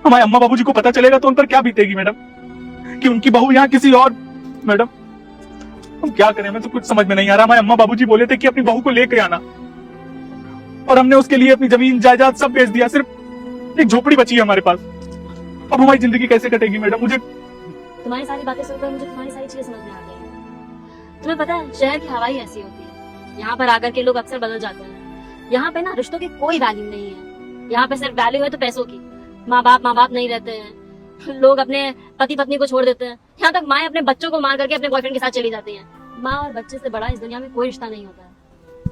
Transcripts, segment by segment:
हमारे अम्मा बाबूजी को पता चलेगा तो उन पर क्या बीतेगी मैडम, कि उनकी बहू यहाँ किसी और। मैडम हम क्या करें, मैं तो कुछ समझ में नहीं आ रहा। हमारे अम्मा बाबूजी बोले थे कि अपनी बहू को लेके आना, और हमने उसके लिए अपनी जमीन जायदाद सब बेच दिया, सिर्फ एक झोपड़ी बची है हमारे पास। अब हमारी जिंदगी कैसे कटेगी मैडम? मुझे तुम्हारी सारी बातें सुनकर मुझे तुम्हारी सारी चीजें समझ में आ गई। तुम्हें पता है शहर की हवा ही ऐसी होती है, यहाँ पर आकर के लोग अक्सर बदल जाते हैं। यहाँ पे ना रिश्तों की कोई वैल्यू नहीं है, यहाँ पे सिर्फ वैल्यू है तो पैसों की। माँ बाप नहीं रहते हैं, लोग अपने पति पत्नी को छोड़ देते हैं, यहाँ तक माएं अपने बच्चों को मार करके अपने बॉयफ्रेंड के साथ चली जाती हैं। माँ और बच्चे से बड़ा इस दुनिया में कोई रिश्ता नहीं होता है।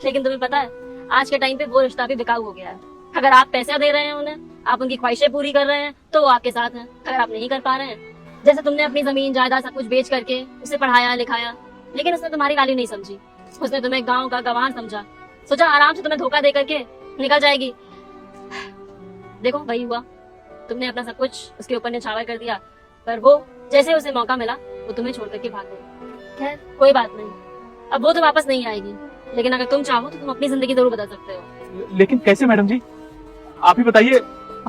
लेकिन तुम्हें पता है आज के टाइम पे वो रिश्ता भी बिकाऊ हो गया है। अगर आप पैसा दे रहे हैं उन्हें, आप उनकी ख्वाहिशें पूरी कर रहे हैं तो वो आपके साथ हैं। अगर आप नहीं कर पा रहे हैं, जैसे तुमने अपनी जमीन जायदाद सब कुछ बेच करके उसे पढ़ाया लिखाया, लेकिन उसने तुम्हारी वैल्यू नहीं समझी, उसने तुम्हें गांव का गंवार समझा, सोचा आराम से तुम्हें धोखा दे करके निकल जाएगी। देखो वही हुआ, तुमने अपना सब कुछ उसके ऊपर निछावर कर दिया, पर वो जैसे उसे मौका मिला वो तुम्हें छोड़ करके भाग गई। खैर कोई बात नहीं, अब वो तो वापस नहीं आएगी, लेकिन अगर तुम चाहो तो तुम अपनी जिंदगी जरूर बदल सकते हो। लेकिन कैसे मैडम जी, आप ही बताइए,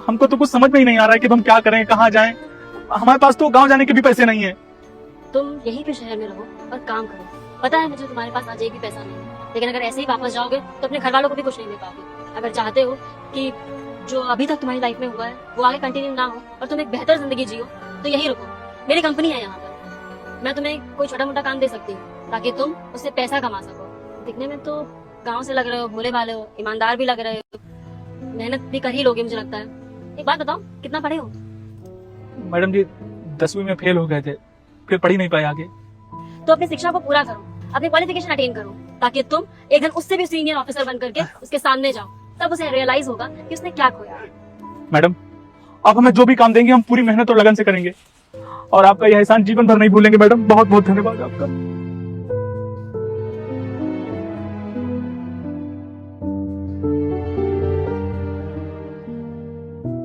हमको तो कुछ समझ में ही नहीं आ रहा है कि हम क्या करें, कहाँ जाएं। हमारे पास तो गांव जाने के भी पैसे नहीं है। तुम यहीं पे शहर में रहो और काम करो। पता है मुझे तुम्हारे पास आज एक भी पैसा नहीं है, लेकिन अगर ऐसे ही वापस जाओगे तो अपने घर वालों को भी कुछ नहीं दे पाओगे। अगर चाहते हो कि जो अभी तक तुम्हारी लाइफ में हुआ है वो आगे कंटिन्यू ना हो और तुम एक बेहतर जिंदगी जियो, तो यही रुको। मेरी कंपनी है यहाँ पर, मैं तुम्हें कोई छोटा मोटा काम दे सकती हूँ ताकि तुम उससे पैसा कमा सको। दिखने में तो गाँव से लग रहे हो, भोले भाले हो, ईमानदार भी लग रहे हो, मेहनत भी कर ही लोगे मुझे लगता है। एक बात बताओ, कितना पढ़े हो? मैडम जी 10वीं में फेल हो गए थे, फिर पढ़ ही नहीं पाए आगे। तो अपनी शिक्षा को पूरा करो, अपनी क्वालिफिकेशन अटेन करो, ताकि तुम एक दिन उससे भी सीनियर ऑफिसर बन करके उसके सामने जाओ। तब उसे रियलाइज होगा कि उसने क्या खोया। मैडम आप हमें जो भी काम देंगे हम पूरी मेहनत और लगन से करेंगे, और आपका यह एहसान जीवन भर नहीं भूलेंगे। मैडम बहुत बहुत धन्यवाद आपका।